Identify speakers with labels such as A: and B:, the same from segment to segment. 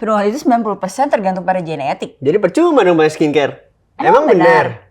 A: Penuaan itu 90% tergantung pada genetik.
B: Jadi percuma dong bayar skincare. Emang benar?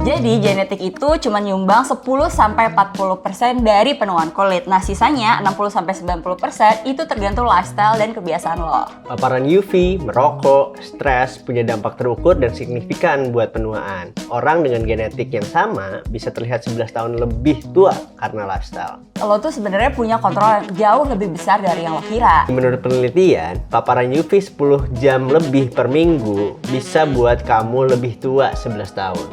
A: Jadi genetik itu cuma nyumbang 10-40% dari penuaan kulit. Nah sisanya 60-90% itu tergantung lifestyle dan kebiasaan lo.
B: Paparan UV, merokok, stres punya dampak terukur dan signifikan buat penuaan. Orang dengan genetik yang sama bisa terlihat 11 tahun lebih tua karena lifestyle.
A: Lo tuh sebenarnya punya kontrol yang jauh lebih besar dari yang lo kira.
B: Menurut penelitian, paparan UV 10 jam lebih per minggu bisa buat kamu lebih tua 11 tahun.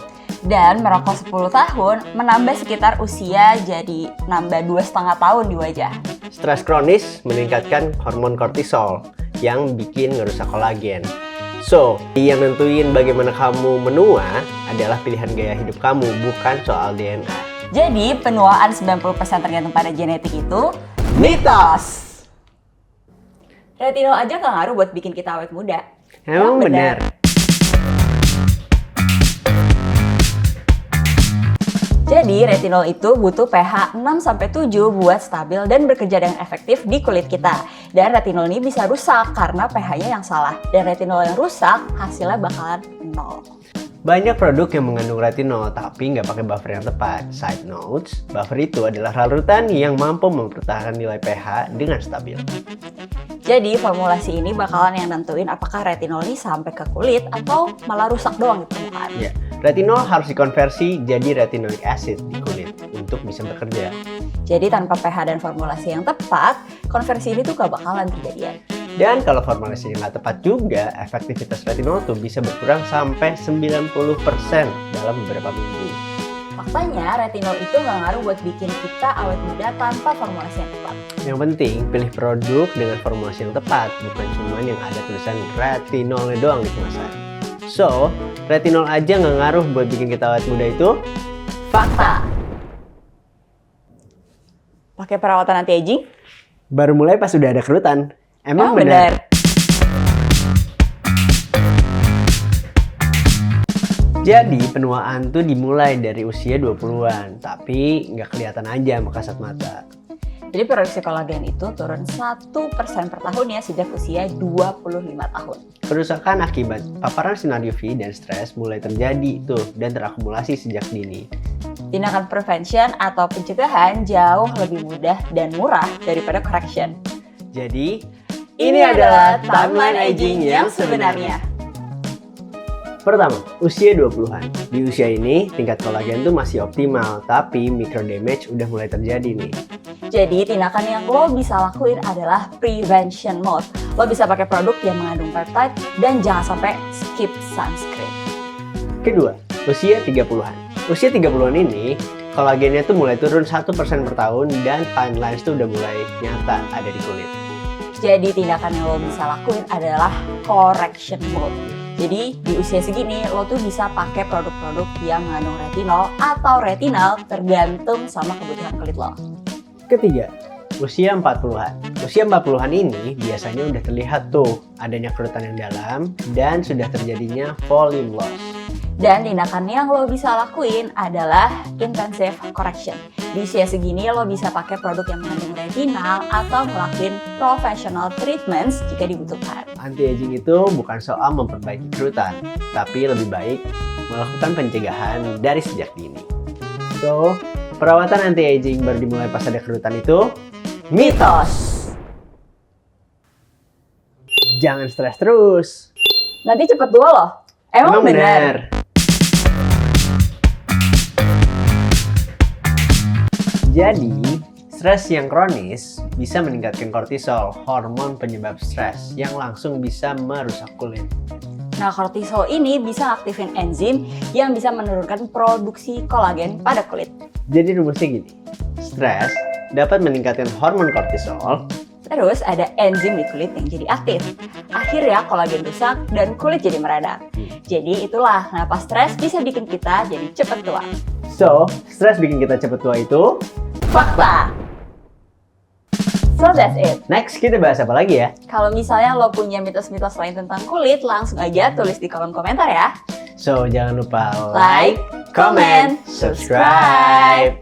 A: Dan merokok 10 tahun menambah sekitar usia jadi nambah 2,5 tahun di wajah.
B: Stres kronis meningkatkan hormon kortisol yang bikin ngerusak kolagen. So, yang nentuin bagaimana kamu menua adalah pilihan gaya hidup kamu, bukan soal DNA.
A: Jadi penuaan 90% tergantung pada genetik itu mitos. Retinol aja gak ngaruh buat bikin kita awet muda.
B: Emang benar?
A: Jadi retinol itu butuh pH 6-7 buat stabil dan bekerja dengan efektif di kulit kita. Dan retinol ini bisa rusak karena pH-nya yang salah. Dan retinol yang rusak hasilnya bakalan nol.
B: Banyak produk yang mengandung retinol tapi nggak pakai buffer yang tepat. Side notes, buffer itu adalah larutan yang mampu mempertahankan nilai pH dengan stabil.
A: Jadi formulasi ini bakalan yang nentuin apakah retinol ini sampai ke kulit atau malah rusak doang di permukaan.
B: Ya, retinol harus dikonversi jadi retinoic acid di kulit untuk bisa bekerja.
A: Jadi tanpa pH dan formulasi yang tepat, konversi ini tuh gak bakalan terjadian.
B: Dan kalau formulasinya nggak tepat juga, efektivitas retinol tuh bisa berkurang sampai 90% dalam beberapa minggu.
A: Faktanya, retinol itu nggak ngaruh buat bikin kita awet muda tanpa formulasi yang tepat.
B: Yang penting, pilih produk dengan formulasi yang tepat, bukan cuma yang ada tulisan retinolnya doang di kemasan. So, retinol aja nggak ngaruh buat bikin kita awet muda itu
A: fakta. Pakai perawatan anti-aging?
B: Baru mulai pas udah ada kerutan. Emang
A: benar?
B: Jadi penuaan tuh dimulai dari usia 20-an, tapi nggak kelihatan aja sama kasat mata.
A: Jadi produksi kolagen itu turun 1% per tahun ya sejak usia 25 tahun.
B: Kerusakan akibat paparan sinar UV dan stres mulai terjadi tuh dan terakumulasi sejak dini.
A: Tindakan prevention atau pencegahan jauh lebih mudah dan murah daripada correction.
B: Jadi, ini adalah timeline aging yang sebenarnya. Pertama, usia 20-an. Di usia ini, tingkat kolagen tuh masih optimal, tapi micro damage udah mulai terjadi nih.
A: Jadi, tindakan yang lo bisa lakuin adalah prevention mode. Lo bisa pakai produk yang mengandung peptide dan jangan sampai skip sunscreen.
B: Kedua, usia 30-an. Usia 30-an ini, kolagennya tuh mulai turun 1% per tahun dan fine lines tuh udah mulai nyata ada di kulit.
A: Jadi tindakan yang lo bisa lakuin adalah correction mode. Jadi di usia segini lo tuh bisa pakai produk-produk yang mengandung retinol atau retinal tergantung sama kebutuhan kulit lo.
B: Ketiga, usia 40-an. Usia 40-an ini biasanya udah terlihat tuh adanya kerutan yang dalam dan sudah terjadinya volume loss.
A: Dan tindakan yang lo bisa lakuin adalah intensive correction. Di usia segini lo bisa pakai produk yang mengandung retinal atau ngelakuin professional treatments jika dibutuhkan.
B: Anti-aging itu bukan soal memperbaiki kerutan, tapi lebih baik melakukan pencegahan dari sejak dini. So, perawatan anti-aging baru dimulai pas ada kerutan itu mitos! Jangan stres terus.
A: Nanti cepet tua loh. Emang benar?
B: Jadi, stres yang kronis bisa meningkatkan kortisol, hormon penyebab stres yang langsung bisa merusak kulit.
A: Nah, kortisol ini bisa aktifin enzim yang bisa menurunkan produksi kolagen pada kulit.
B: Jadi rumusnya gini, stres dapat meningkatkan hormon kortisol.
A: Terus ada enzim di kulit yang jadi aktif. Akhirnya kolagen rusak dan kulit jadi meradang. Jadi itulah kenapa stres bisa bikin kita jadi cepet tua.
B: So, stres bikin kita cepet tua itu
A: fakta. So that's it.
B: Next, kita bahas apa lagi ya?
A: Kalau misalnya lo punya mitos-mitos lain tentang kulit, langsung aja tulis di kolom komentar ya.
B: So, jangan lupa
A: Like, comment, subscribe.